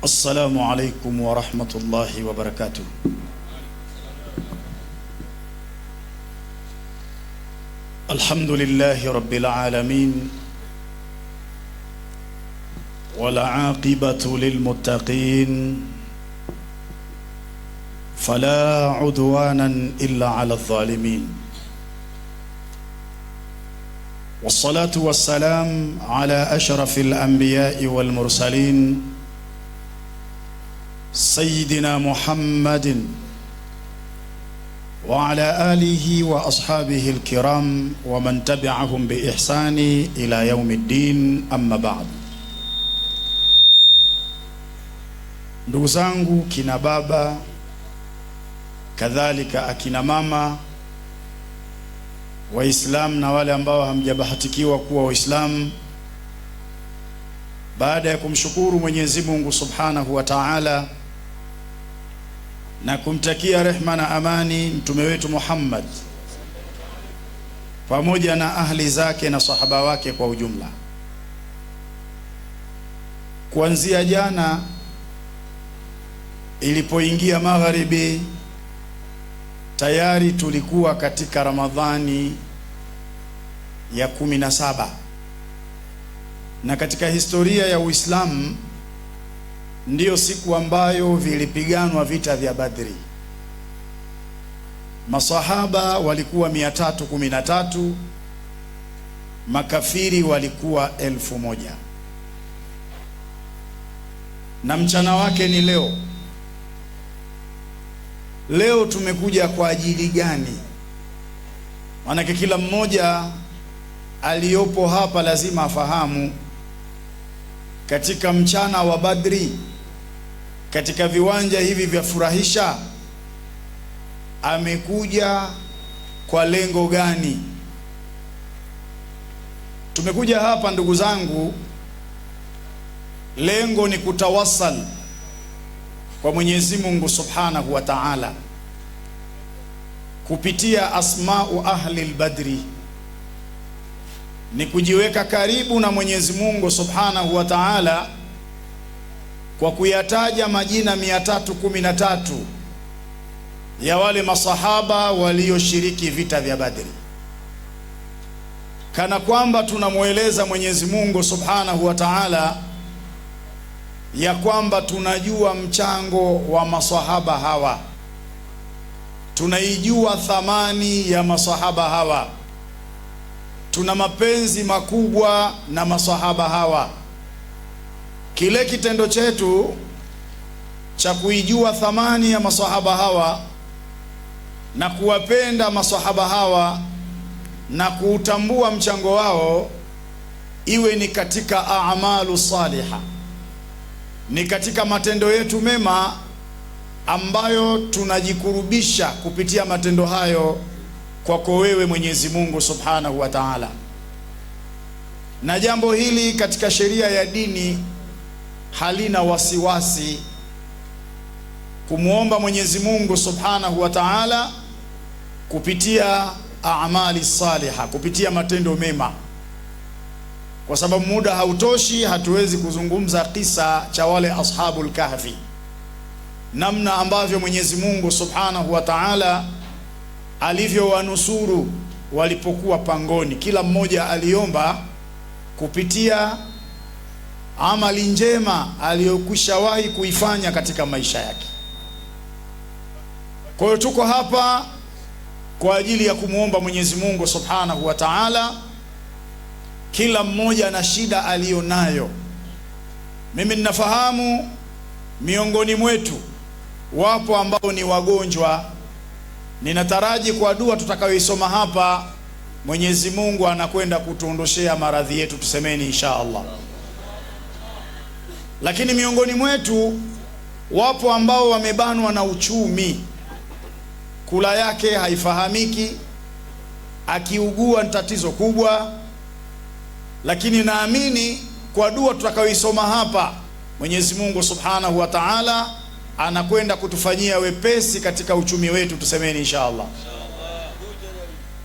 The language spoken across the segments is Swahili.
السلام عليكم ورحمة الله وبركاته. الحمد لله رب العالمين، والعاقبة للمتقين، فلا عدوانا إلا على الظالمين، والصلاة والسلام على أشرف الأنبياء والمرسلين سيدنا محمد وعلى آله وأصحابه الكرام ومن تبعهم بإحسان إلى يوم الدين. أما بعد. Ndugu zangu kina baba, kadhalika akina mama, Waislamu na wale ambao hamjabahatikiwa kuwa Waislamu, baada ya kumshukuru Mwenyezi Mungu Subhanahu wa Ta'ala na kumtakia rehma na amani mtume wetu Muhammad pamoja na ahli zake na sahaba wake kwa ujumla, kuanzia jana ilipoingia magharibi, tayari tulikuwa katika Ramadhani ya 17, na katika historia ya Uislamu ndiyo siku ambayo vilipiganwa vita vya Badri. Masahaba walikuwa 313, makafiri walikuwa 1000. Na mchana wake ni leo. Leo tumekuja kwa ajili gani? Maanake kila mmoja aliyopo hapa lazima afahamu, katika mchana wa Badri, katika viwanja hivi vya furahisha, amekuja kwa lengo gani? Tumekuja hapa ndugu zangu, lengo ni kutawassal kwa Mwenyezi Mungu Subhanahu wa Ta'ala kupitia asma'u ahli al-Badri, ni kujiweka karibu na Mwenyezi Mungu Subhanahu wa Ta'ala kwa kuyataja majina 313 ya wale masahaba walioshiriki vita vya Badri, kana kwamba tunamweleza Mwenyezi Mungu Subhanahu wa Ta'ala ya kwamba tunajua mchango wa masahaba hawa, tunaijua thamani ya masahaba hawa, tuna mapenzi makubwa na masahaba hawa. Kile kitendo chetu cha kuijua thamani ya masahaba hawa na kuwapenda masahaba hawa na kuutambua mchango wao, iwe ni katika a'malu saliha, ni katika matendo yetu mema ambayo tunajikurubisha kupitia matendo hayo kwako wewe Mwenyezi Mungu Subhanahu wa Ta'ala. Na jambo hili katika sheria ya dini halina wasiwasi, kumwomba Mwenyezi Mungu Subhanahu wa Ta'ala kupitia a'mali saliha, kupitia matendo mema. Kwa sababu muda hautoshi, hatuwezi kuzungumza kisa cha wale ashabul kahfi, namna ambavyo Mwenyezi Mungu Subhanahu wa Ta'ala alivyowanusuru walipokuwa pangoni. Kila mmoja aliomba kupitia amali njema aliyokwishawahi kuifanya katika maisha yake. Kwa hiyo tuko hapa kwa ajili ya kumwomba Mwenyezi Mungu Subhanahu wa Ta'ala, kila mmoja na shida aliyonayo. Mimi ninafahamu miongoni mwetu wapo ambao ni wagonjwa. Ninataraji kwa dua tutakayoisoma hapa, Mwenyezi Mungu anakwenda kutuondoshea maradhi yetu, tusemeni insha Allah. Lakini miongoni mwetu wapo ambao wamebanwa na uchumi, kula yake haifahamiki, akiugua ni tatizo kubwa. Lakini naamini kwa dua tutakayoisoma hapa, Mwenyezi Mungu Subhanahu wa Ta'ala anakwenda kutufanyia wepesi katika uchumi wetu, tusemeni insha Allah.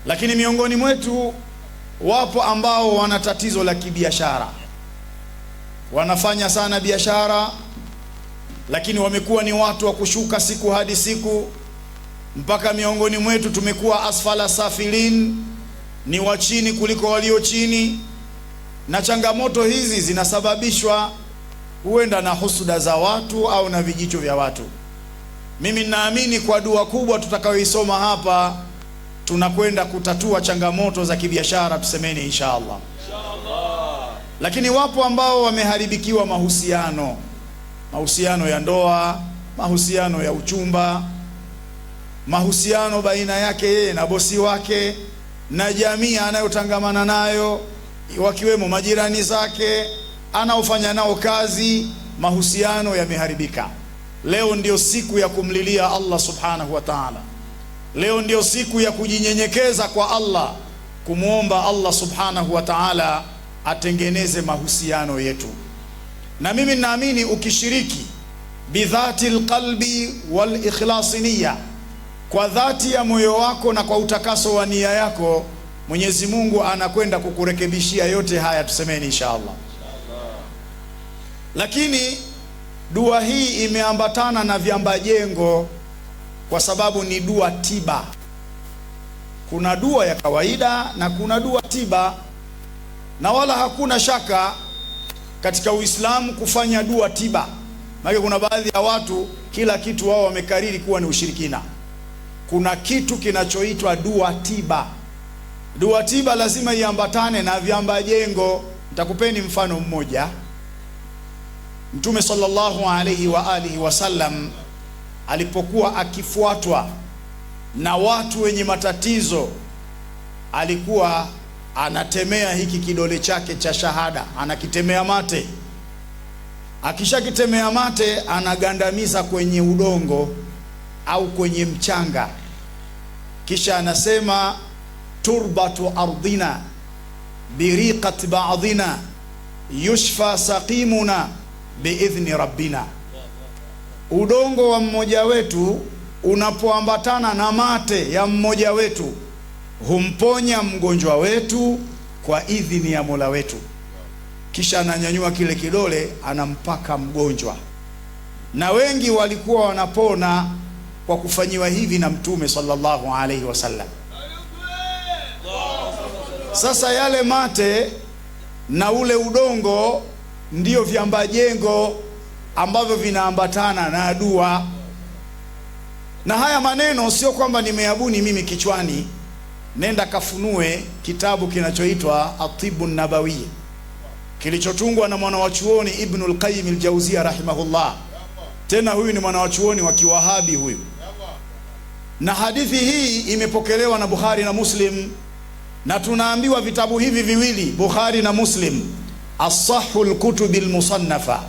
Lakini miongoni mwetu wapo ambao wana tatizo la kibiashara, wanafanya sana biashara, lakini wamekuwa ni watu wa kushuka siku hadi siku, mpaka miongoni mwetu tumekuwa asfala safilin, ni wa chini kuliko walio chini. Na changamoto hizi zinasababishwa huenda na husuda za watu au na vijicho vya watu. Mimi ninaamini kwa dua kubwa tutakayoisoma hapa tunakwenda kutatua changamoto za kibiashara, tusemeni inshallah. Lakini wapo ambao wameharibikiwa mahusiano ya ndoa, mahusiano ya uchumba, mahusiano baina yake yeye na bosi wake na jamii anayotangamana nayo, wakiwemo majirani zake anaofanya nao kazi. Mahusiano yameharibika. Leo ndio siku ya kumlilia Allah subhanahu wa ta'ala. Leo ndio siku ya kujinyenyekeza kwa Allah, kumwomba Allah subhanahu wa ta'ala atengeneze mahusiano yetu. Na mimi naamini ukishiriki bidhati alqalbi wal ikhlasi niyya, kwa dhati ya moyo wako na kwa utakaso wa nia yako, Mwenyezi Mungu anakwenda kukurekebishia yote haya, tusemeni inshallah. Lakini dua hii imeambatana na viambajengo, kwa sababu ni dua tiba. Kuna dua ya kawaida na kuna dua tiba, na wala hakuna shaka katika Uislamu kufanya dua tiba. Maana kuna baadhi ya watu kila kitu wao wamekariri kuwa ni ushirikina. Kuna kitu kinachoitwa dua tiba. Dua tiba lazima iambatane na viambajengo. Nitakupeni mfano mmoja. Mtume sallallahu alayhi wa alihi wasallam alipokuwa akifuatwa na watu wenye matatizo, alikuwa anatemea hiki kidole chake cha shahada, anakitemea mate. Akishakitemea mate, anagandamiza kwenye udongo au kwenye mchanga, kisha anasema turbatu ardina biriqat ba'dina yushfa saqimuna biidhni rabbina. Udongo wa mmoja wetu unapoambatana na mate ya mmoja wetu humponya mgonjwa wetu kwa idhini ya Mola wetu. Kisha ananyanyua kile kidole anampaka mgonjwa, na wengi walikuwa wanapona kwa kufanyiwa hivi na Mtume sallallahu alaihi wasallam. Sasa yale mate na ule udongo ndio viambajengo ambavyo vinaambatana na dua. Na haya maneno sio kwamba nimeyabuni mimi kichwani. Nenda kafunue kitabu kinachoitwa Atibu Nabawi, kilichotungwa na mwanawachuoni Ibnul Qayyim al-Jawziyya rahimahullah. Tena huyu ni mwanawachuoni wa Kiwahabi huyu. Na hadithi hii imepokelewa na Bukhari na Muslim, na tunaambiwa vitabu hivi viwili, Bukhari na Muslim, as-sahhul kutubil musannafa,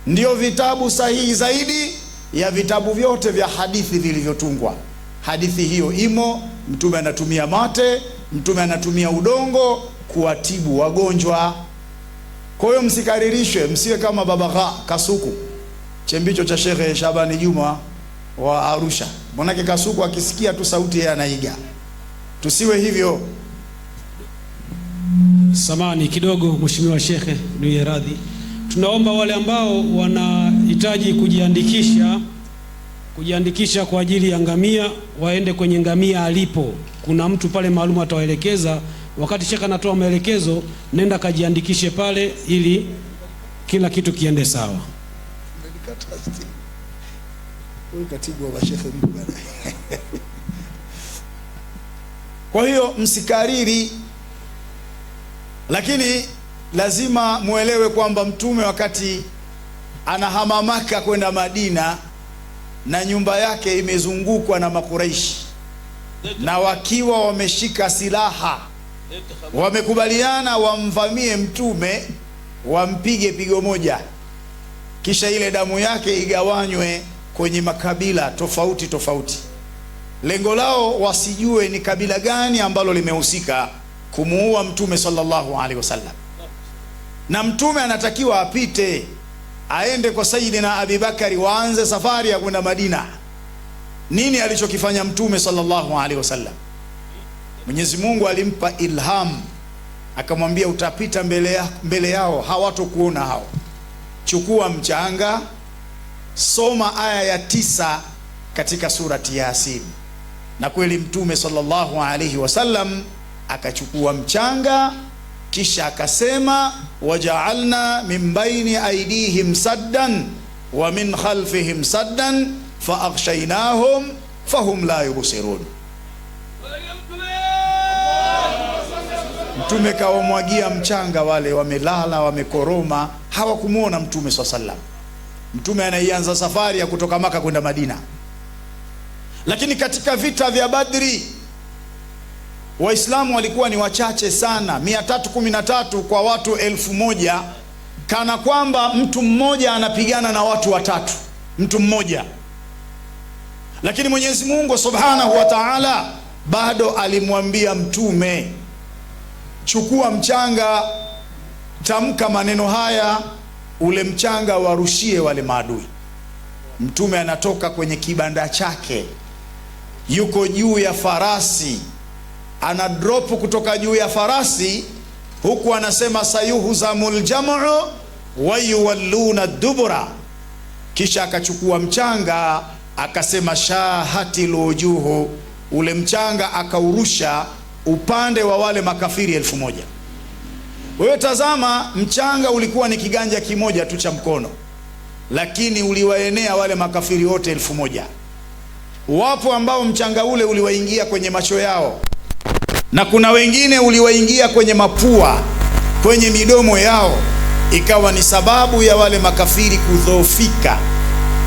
ndio vitabu sahihi zaidi ya vitabu vyote vya hadithi vilivyotungwa. Hadithi hiyo imo, Mtume anatumia mate, Mtume anatumia udongo kuwatibu wagonjwa. Kwa hiyo msikaririshwe, msiwe kama Baba Kasuku, chembicho cha Sheikh Shabani Juma wa Arusha. Mwanake Kasuku akisikia tu sauti yeye anaiga. Tusiwe hivyo. Samani kidogo Mheshimiwa Sheikh, niwe radhi. Tunaomba wale ambao wanahitaji kujiandikisha kwa ajili ya ngamia waende kwenye ngamia alipo. Kuna mtu pale maalum atawaelekeza. Wakati Sheikh anatoa maelekezo, nenda kajiandikishe pale ili kila kitu kiende sawa. Kwa hiyo msikariri, lakini lazima muelewe kwamba Mtume wakati anahama Maka kwenda Madina, na nyumba yake imezungukwa na Makuraishi, na wakiwa wameshika silaha, wamekubaliana wamvamie Mtume, wampige pigo moja, kisha ile damu yake igawanywe kwenye makabila tofauti tofauti. Lengo lao wasijue ni kabila gani ambalo limehusika kumuua Mtume sallallahu alaihi wasallam. Na Mtume anatakiwa apite, aende kwa Sayyidina Abi Bakari, waanze safari ya kwenda Madina. Nini alichokifanya Mtume sallallahu alaihi wasallam? Mwenyezi Mungu alimpa ilham, akamwambia utapita mbele yao, hawatokuona hao. Chukua mchanga, soma aya ya 9 katika surati Yasin. Na kweli Mtume sallallahu alaihi wasallam akachukua mchanga, kisha akasema waja'alna min baini aydihim saddan wa min khalfihim saddan fa aghshaynahum fahum la yubsirun. Mtume kawamwagia mchanga, wale wamelala wamekoroma, hawakumuona Mtume sallallahu. Mtume anaianza safari ya kutoka Maka kwenda Madina. Lakini katika vita vya Badri Waislamu walikuwa ni wachache sana, 313 kwa watu 1000, kana kwamba mtu mmoja anapigana na watu watatu, mtu mmoja. Lakini Mwenyezi Mungu Subhanahu wa Ta'ala bado alimwambia Mtume, chukua mchanga, tamka maneno haya, ule mchanga warushie wale maadui. Mtume anatoka kwenye kibanda chake, yuko juu ya farasi, ana drop kutoka juu ya farasi, huku anasema sayuhzamul jam'u wa yuwalluna dubura. Kisha akachukua mchanga akasema shahatil wujuhu, ule mchanga akaurusha upande wa wale makafiri 1000. Wewe tazama, mchanga ulikuwa ni kiganja kimoja tu cha mkono, lakini uliwaenea wale makafiri wote 1000. Wapo ambao mchanga ule uliwaingia kwenye macho yao, na kuna wengine uliwaingia kwenye mapua, kwenye midomo yao, ikawa ni sababu ya wale makafiri kudhoofika.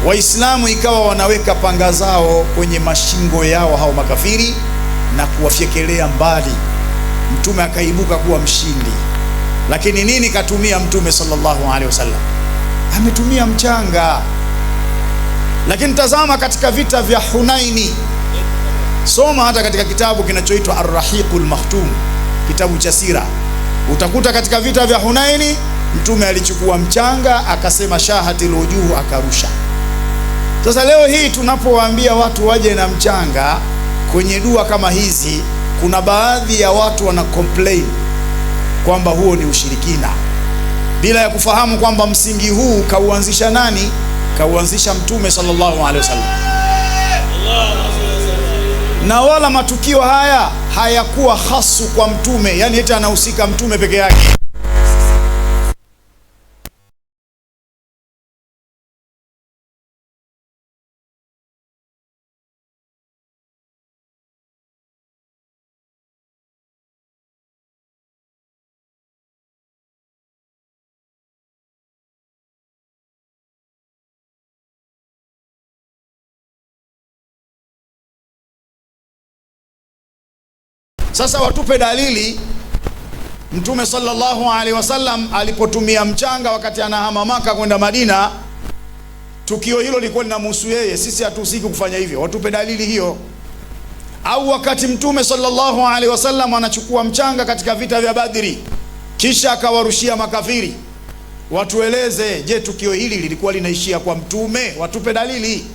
Waislamu ikawa wanaweka panga zao kwenye mashingo yao hao makafiri na kuwafyekelea mbali. Mtume akaibuka kuwa mshindi. Lakini nini katumia Mtume sallallahu alaihi wasallam? Ametumia mchanga. Lakini tazama katika vita vya Hunaini, soma hata katika kitabu kinachoitwa Ar-Rahiqul Makhtum, kitabu cha sira, utakuta katika vita vya Hunaini Mtume alichukua mchanga akasema shahatil wujuh, akarusha. Sasa leo hii tunapowaambia watu waje na mchanga kwenye dua kama hizi, kuna baadhi ya watu wana complain kwamba huo ni ushirikina, bila ya kufahamu kwamba msingi huu kauanzisha nani? Kauanzisha Mtume sallallahu alaihi wasallam. Na wala matukio haya hayakuwa hasu kwa Mtume, yani eti anahusika Mtume peke yake. Sasa watupe dalili Mtume sallallahu alaihi wasallam alipotumia mchanga wakati anahama Maka kwenda Madina, tukio hilo lilikuwa linamhusu yeye, sisi hatuhusiki kufanya hivyo. Watupe dalili hiyo. Au wakati Mtume sallallahu alaihi wasallam anachukua mchanga katika vita vya Badri kisha akawarushia makafiri, watueleze, je, tukio hili lilikuwa linaishia kwa Mtume? Watupe dalili.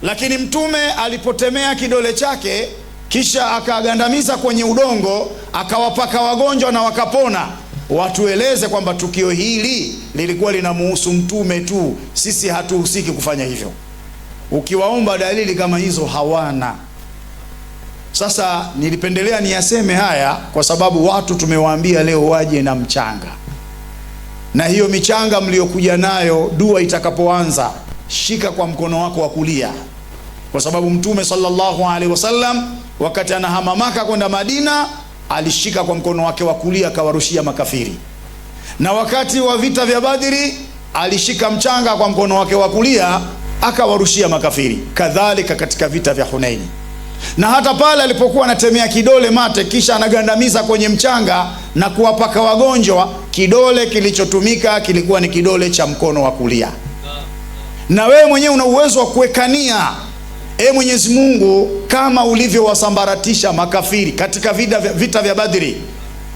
Lakini Mtume alipotemea kidole chake kisha akagandamiza kwenye udongo akawapaka wagonjwa na wakapona, watueleze kwamba tukio hili lilikuwa linamuhusu Mtume tu, sisi hatuhusiki kufanya hivyo. Ukiwaomba dalili kama hizo hawana. Sasa nilipendelea niyaseme haya kwa sababu watu tumewaambia leo waje na mchanga, na hiyo michanga mliokuja nayo, dua itakapoanza shika kwa mkono wako wa kulia, kwa sababu Mtume sallallahu alaihi wasallam wakati anahama Maka kwenda Madina alishika kwa mkono wake wa kulia akawarushia makafiri, na wakati wa vita vya Badri alishika mchanga kwa mkono wake wa kulia akawarushia makafiri. Kadhalika katika vita vya Hunaini, na hata pale alipokuwa anatemea kidole mate kisha anagandamiza kwenye mchanga na kuwapaka wagonjwa, kidole kilichotumika kilikuwa ni kidole cha mkono wa kulia. Na wewe mwenyewe una uwezo wa kuwekania, Mwenyezi Mungu, kama ulivyowasambaratisha makafiri katika vita vya Badri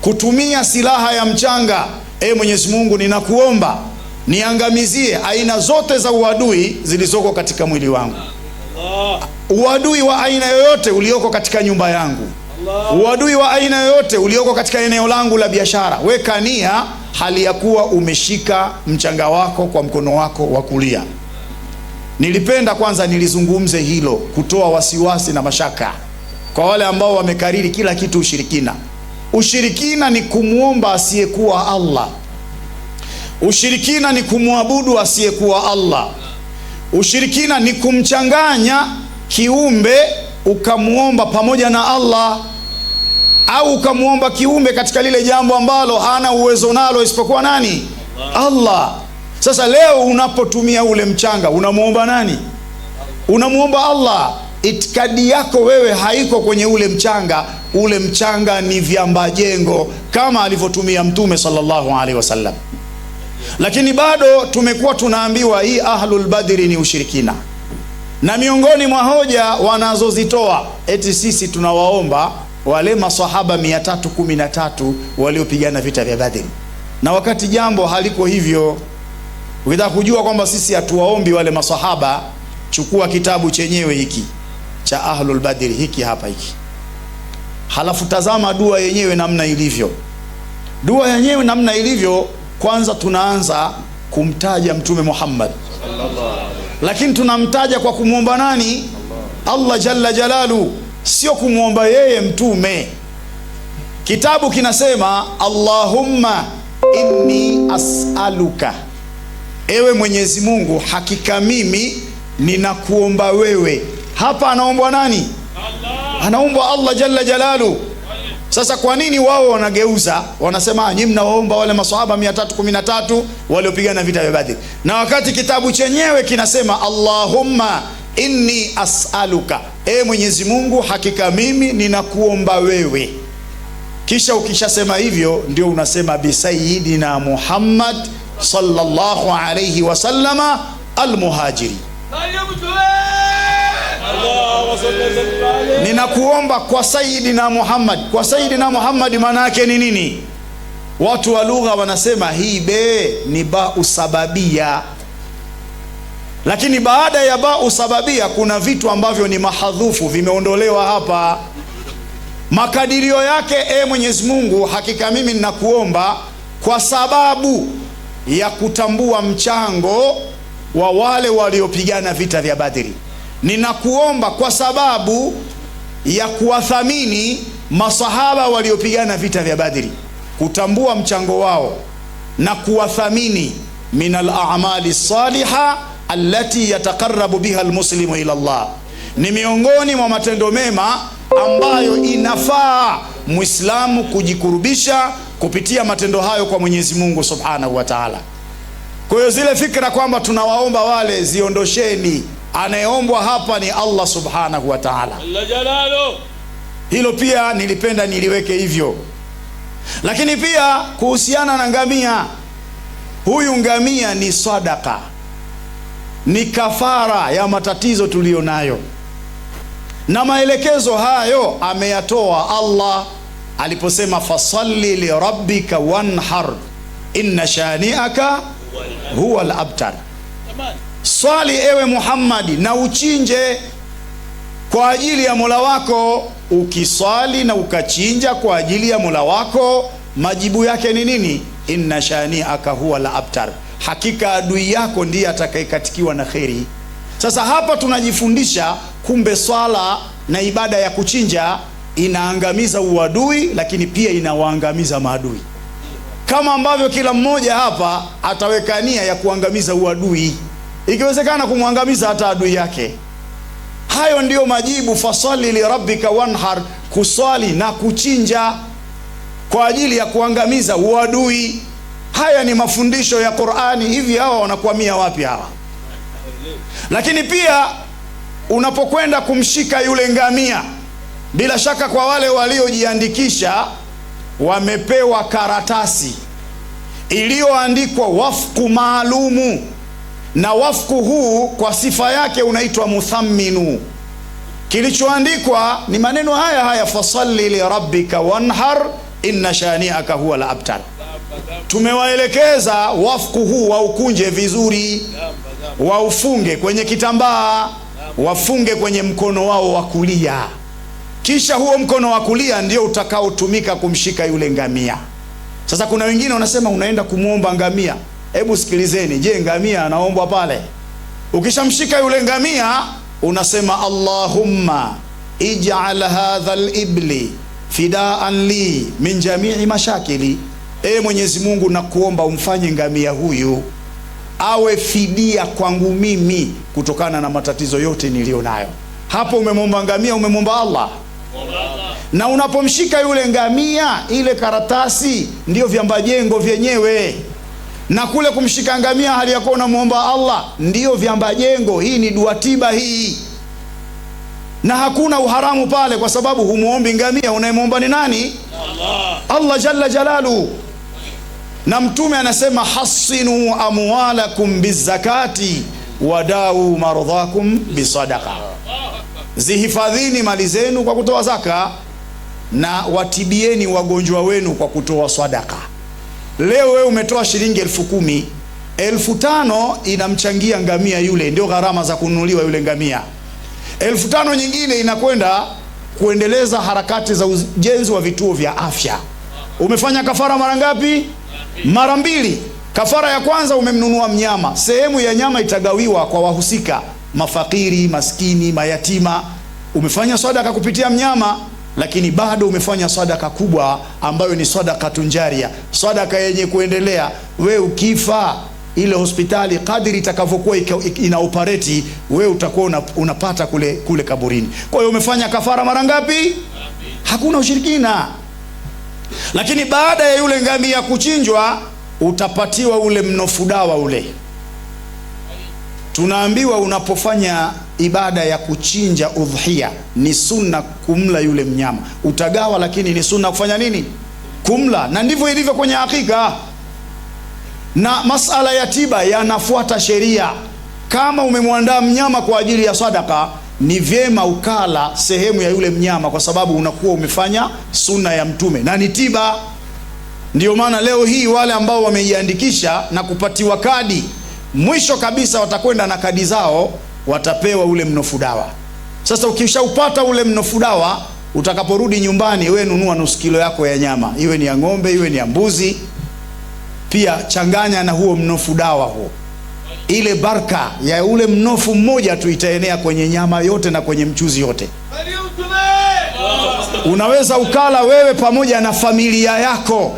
kutumia silaha ya mchanga, Mwenyezi Mungu, ninakuomba niangamizie aina zote za uadui zilizoko katika mwili wangu. Uadui wa aina yoyote ulioko katika nyumba yangu, uadui wa aina yoyote ulioko katika eneo langu la biashara. Weka nia hali ya kuwa umeshika mchanga wako kwa mkono wako wa kulia. Nilipenda kwanza nilizungumze hilo, kutoa wasiwasi na mashaka kwa wale ambao wamekariri kila kitu ushirikina. Ushirikina ni kumwomba asiyekuwa Allah. Ushirikina ni kumwabudu asiyekuwa Allah. Ushirikina ni kumchanganya kiumbe ukamwomba pamoja na Allah, au ukamwomba kiumbe katika lile jambo ambalo hana uwezo nalo isipokuwa nani? Allah. Sasa leo unapotumia ule mchanga unamwomba nani? Unamwomba Allah. Itikadi yako wewe haiko kwenye ule mchanga. Ule mchanga ni vyambajengo kama alivyotumia Mtume sallallahu alaihi wasallam. Lakini bado tumekuwa tunaambiwa hii ahlul badri ni ushirikina, na miongoni mwa hoja wanazozitoa eti sisi tunawaomba wale masahaba 313 waliopigana vita vya Badri, na wakati jambo haliko hivyo. Ukitaka kujua kwamba sisi hatuwaombi wale masahaba, chukua kitabu chenyewe hiki cha ahlul badri, hiki hapa hiki, halafu tazama dua yenyewe namna ilivyo. Dua yenyewe namna ilivyo, kwanza tunaanza kumtaja Mtume Muhammad, lakini tunamtaja kwa kumwomba nani? Allah jalla jalalu, sio kumwomba yeye mtume. Kitabu kinasema Allahumma inni as'aluka, ewe Mwenyezi Mungu, hakika mimi ninakuomba wewe. Hapa anaombwa nani? Allah. Anaombwa Allah jalla jalalu. Sasa kwa nini wao wanageuza, wanasema nyinyi mnawaomba wale maswahaba 313 waliopigana vita vya Badr, na wakati kitabu chenyewe kinasema Allahumma inni as'aluka, ewe Mwenyezi Mungu, hakika mimi ninakuomba wewe. Kisha ukishasema hivyo ndio unasema bi sayyidina Muhammad sallallahu alayhi wasallama almuhajiri. Ninakuomba kwa Sayyidina Muhammad. Kwa Sayyidina Muhammad maana yake ni nini? Watu wa lugha wanasema hii be ni ba'u sababia, lakini baada ya ba'u sababia kuna vitu ambavyo ni mahadhufu, vimeondolewa hapa. Makadirio yake, Mwenyezi Mungu, hakika mimi ninakuomba kwa sababu ya kutambua mchango wa wale waliopigana vita vya Badri. Ninakuomba kwa sababu ya kuwathamini masahaba waliopigana vita vya Badri, kutambua mchango wao na kuwathamini minal a'mali salihah allati yataqarrabu biha almuslimu ila Allah. Ni miongoni mwa matendo mema ambayo inafaa Muislamu kujikurubisha kupitia matendo hayo kwa Mwenyezi Mungu Subhanahu wa Ta'ala. Kwa hiyo zile fikra kwamba tunawaomba wale ziondosheni. Anayeombwa hapa ni Allah Subhanahu wa Ta'ala. Allah jalalu. Hilo pia nilipenda niliweke hivyo. Lakini pia kuhusiana na ngamia, huyu ngamia ni sadaka, ni kafara ya matatizo tulionayo, na maelekezo hayo ameyatoa Allah aliposema fasalli li rabbika wanhar inna shani'aka huwa al-abtar. Swali ewe Muhammad na uchinje kwa ajili ya Mola wako. Ukiswali na ukachinja kwa ajili ya Mola wako, majibu yake ni nini? Inna shani'aka huwa al-abtar, hakika adui yako ndiye atakayekatikiwa na kheri. Sasa hapa tunajifundisha kumbe swala na ibada ya kuchinja inaangamiza uadui, lakini pia inawaangamiza maadui, kama ambavyo kila mmoja hapa ataweka nia ya kuangamiza uadui, ikiwezekana kumwangamiza hata adui yake. Hayo ndiyo majibu, fasalli li rabbika wanhar, kuswali na kuchinja kwa ajili ya kuangamiza uadui. Haya ni mafundisho ya Qur'ani. Hivi hawa wanakuamia wapi hawa? Lakini pia unapokwenda kumshika yule ngamia, bila shaka kwa wale waliojiandikisha wamepewa karatasi iliyoandikwa wafku maalumu, na wafku huu kwa sifa yake unaitwa muthamminu. Kilichoandikwa ni maneno haya haya, fasalli li rabbika wanhar inna shani'aka huwa al-abtar. Tumewaelekeza wafku huu waukunje vizuri, waufunge kwenye kitambaa, wafunge kwenye mkono wao wa kulia, kisha huo mkono wa kulia ndio utakaotumika kumshika yule ngamia. Sasa kuna wengine wanasema unaenda kumwomba ngamia. Hebu sikilizeni, je, ngamia anaombwa pale? Ukishamshika yule ngamia unasema Allahumma ij'al hadha al-ibli fidaan li min jami'i mashakili. Mwenyezi Mungu nakuomba umfanye ngamia huyu awe fidia kwangu mimi kutokana na matatizo yote nilionayo. Hapo umemwomba ngamia, umemwomba Allah. Na unapomshika yule ngamia, ile karatasi ndio vyambajengo vyenyewe, na kule kumshika ngamia hali yako unamwomba Allah ndio vyambajengo. Hii ni dua tiba hii, na hakuna uharamu pale, kwa sababu humuombi ngamia, unayemwomba ni nani? Allah jalla jalalu. Na Mtume anasema hasinu amwalakum bizakati wadau maradhakum bisadaqa, zihifadhini mali zenu kwa kutoa zaka na watibieni wagonjwa wenu kwa kutoa sadaka. Leo wewe umetoa shilingi 10,000, 5,000 inamchangia ngamia yule, ndio gharama za kununuliwa yule ngamia. 5,000 nyingine inakwenda kuendeleza harakati za ujenzi wa vituo vya afya. Umefanya kafara mara ngapi? Mara 2. Kafara ya kwanza umemnunua mnyama, sehemu ya nyama itagawiwa kwa wahusika, mafakiri, maskini, mayatima. Umefanya sadaka kupitia mnyama, lakini bado umefanya sadaka kubwa ambayo ni sadaka tunjaria, sadaka yenye kuendelea. We ukifa, ile hospitali kadiri itakavyokuwa ina operate, we utakuwa unapata kule kaburini. Kwa hiyo umefanya kafara mara ngapi? Hakuna ushirikina. Lakini baada ya yule ngamia kuchinjwa, utapatiwa ule mnofu dawa ule. Tunaambiwa unapofanya ibada ya kuchinja udhhiya, ni sunna kumla yule mnyama. Utagawa, lakini ni sunna kufanya nini? Kumla. Na ndivyo ilivyo kwenye hakika. Na masala ya tiba yanafuata sheria. Kama umemwandaa mnyama kwa ajili ya sadaka, ni vyema ukala sehemu ya yule mnyama, kwa sababu unakuwa umefanya sunna ya Mtume na ni tiba. Ndio maana leo hii wale ambao wamejiandikisha na kupatiwa kadi, mwisho kabisa watakwenda na kadi zao, watapewa ule mnofu dawa. Sasa ukishaupata ule mnofu dawa, utakaporudi nyumbani, wewe nunua nusu kilo yako ya nyama, iwe ni ya ng'ombe, iwe ni ya mbuzi, pia changanya na huo mnofu dawa huo. Ile baraka ya ule mnofu mmoja tu itaenea kwenye nyama yote na kwenye mchuzi yote. Unaweza ukala wewe pamoja na familia yako.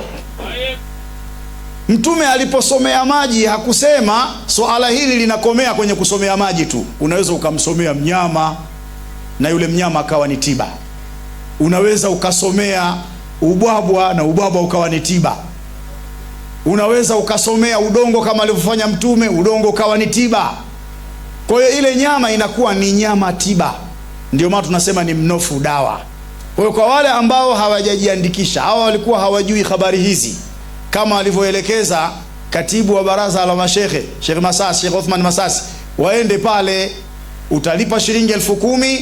Mtume aliposomea maji hakusema swala hili linakomea kwenye kusomea maji tu. Unaweza ukamsomea mnyama na yule mnyama akawa ni tiba. Unaweza ukasomea ubwabwa na ubwabwa ukawa ni tiba. Unaweza ukasomea udongo kama alivyofanya Mtume, udongo ukawa ni tiba. Kwa hiyo ile nyama inakuwa ni nyama tiba. Ndio maana tunasema ni mnofu dawa. Kwa hiyo kwa wale ambao hawajajiandikisha, hawa walikuwa hawajui habari hizi, kama alivyoelekeza katibu wa baraza la mashehe Sheikh Masasi, Sheikh Othman Masasi, waende pale, utalipa shilingi 10,000,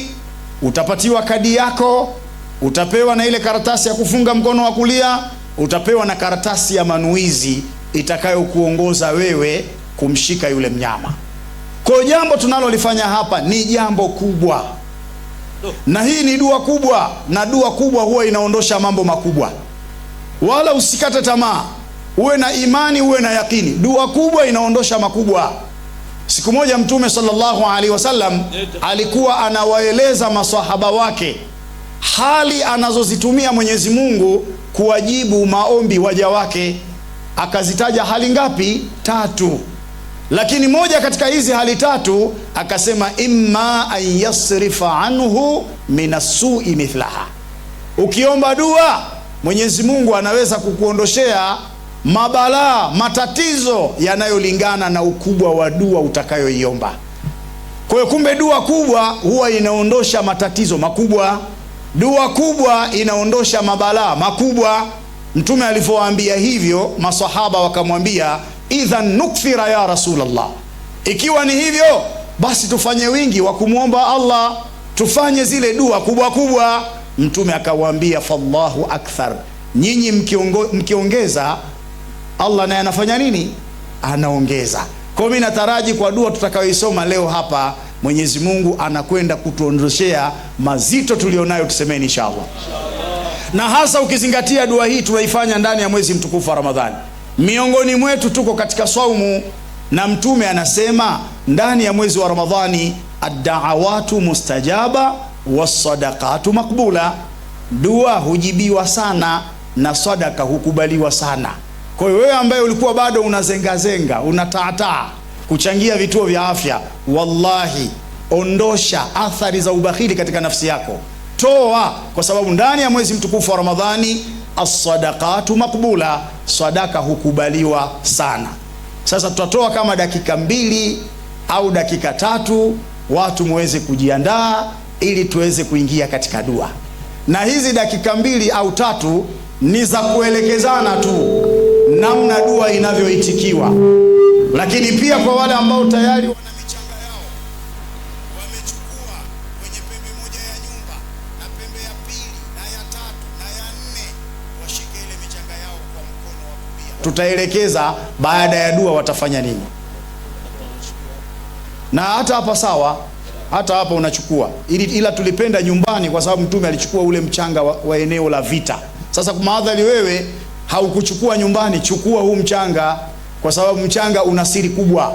utapatiwa kadi yako, utapewa na ile karatasi ya kufunga mkono wa kulia, utapewa na karatasi ya manuizi itakayokuongoza wewe kumshika yule mnyama. Kwa jambo tunalolifanya hapa ni jambo kubwa, na hii ni dua kubwa, na dua kubwa huwa inaondosha mambo makubwa. Wala usikate tamaa, uwe na imani, uwe na yakini. Dua kubwa inaondosha makubwa. Siku moja Mtume sallallahu alaihi wasallam alikuwa anawaeleza maswahaba wake hali anazozitumia Mwenyezi Mungu kuwajibu maombi waja wake. Akazitaja hali ngapi? 3. Lakini moja katika hizi hali 3 akasema imma an yasrifa anhu minasui mithlaha. Ukiomba dua, Mwenyezi Mungu anaweza kukuondoshea mabalaa, matatizo yanayolingana na ukubwa wa dua utakayoiomba. Kwa hiyo kumbe dua kubwa huwa inaondosha matatizo makubwa. Dua kubwa inaondosha mabalaa makubwa. Mtume alivyowaambia hivyo, masahaba wakamwambia idhan nukthira ya Rasulullah, ikiwa ni hivyo basi tufanye wingi wa kumwomba Allah, tufanye zile dua kubwa kubwa. Mtume akawaambia fallahu akthar, nyinyi mkiongeza Allah naye anafanya nini? Anaongeza. Kwa mimi nataraji kwa dua tutakayoisoma leo hapa, Mwenyezi Mungu anakwenda kutuondoshea mazito tulionayo, tusemeni inshallah. Na hasa ukizingatia dua hii tunaifanya ndani ya mwezi mtukufu wa Ramadhani. Miongoni mwetu tuko katika saumu na Mtume anasema ndani ya mwezi wa Ramadhani, ad-da'awatu mustajaba was-sadaqatu maqbula, dua hujibiwa sana na sadaka hukubaliwa sana. Kwa hiyo wewe ambaye ulikuwa bado unazengazenga, unataataa kuchangia vituo vya afya, wallahi ondosha athari za ubakhili katika nafsi yako, toa, kwa sababu ndani ya mwezi mtukufu wa Ramadhani as-sadaqatu maqbula, sadaka hukubaliwa sana. Sasa tutatoa kama dakika 2 au dakika 3, watu muweze kujiandaa ili tuweze kuingia katika dua, na hizi dakika 2 au 3 ni za kuelekezana tu namna dua inavyoitikiwa, lakini pia kwa wale ambao tayari wana michanga yao wamechukua kwenye pembe moja ya nyumba na pembe ya pili na ya 3 na ya 4, washike ile michanga yao kwa mkono wa kulia. Tutaelekeza baada ya dua watafanya nini, na hata hapa sawa, hata hapa unachukua, ila tulipenda nyumbani kwa sababu Mtume alichukua ule mchanga wa eneo la vita. Sasa kwa maadhali wewe haukuchukua nyumbani, chukua huu mchanga, kwa sababu mchanga una siri kubwa.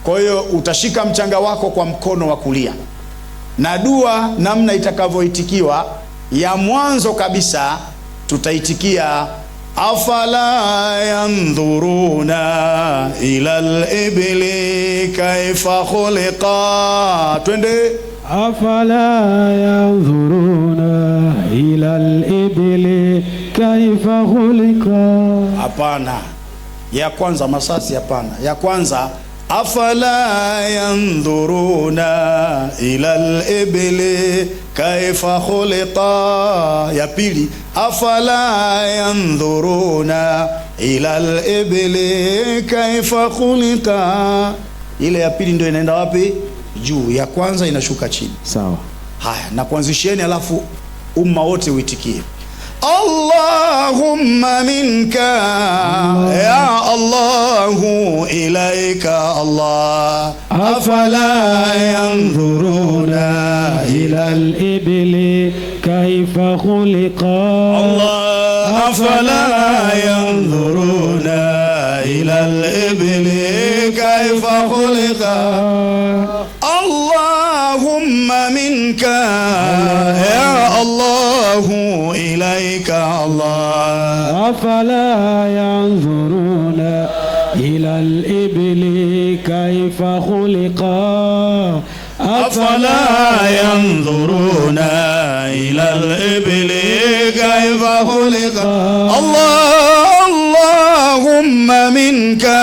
Kwa hiyo utashika mchanga wako kwa mkono wa kulia, na dua namna itakavyoitikiwa, ya mwanzo kabisa tutaitikia afala yandhuruna ila al-ibli kaifa khuliqa. Twende. Afala yanzuruna ila al-ibli kaifa khuliqa. Hapana, ya kwanza masasi, hapana. Ya kwanza afala yanzuruna ila al-ibli kaifa khuliqa. Ya pili afala yanzuruna ila al-ibli kaifa khuliqa. Ile ya pili ndio inaenda wapi? Juu. Ya kwanza inashuka chini. Sawa. Haya, na kuanzisheni, alafu umma wote uitikie Allahumma minka ya Allahu ilaika Allah afala yanzuruna ila al-ibli kaifa khuliqa. Allah afala yanzuruna ila al-ibli kaifa khuliqa. Allahumma minka ya Allahu ilaika Allah afala yanzuruna ila al-ibli kaifa khuliqa. afala yanzuruna ila al-ibli kaifa khuliqa. Allahumma minka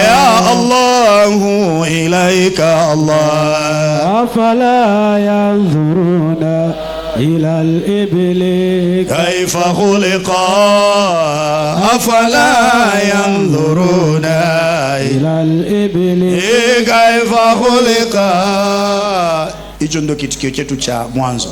ya Allahu ilaika Allah afala yanzuruna ila al-ibli kaifa khuliqa. afala yanzuruna ila al-ibli kaifa khuliqa. Hicho ndio kitikio chetu cha mwanzo.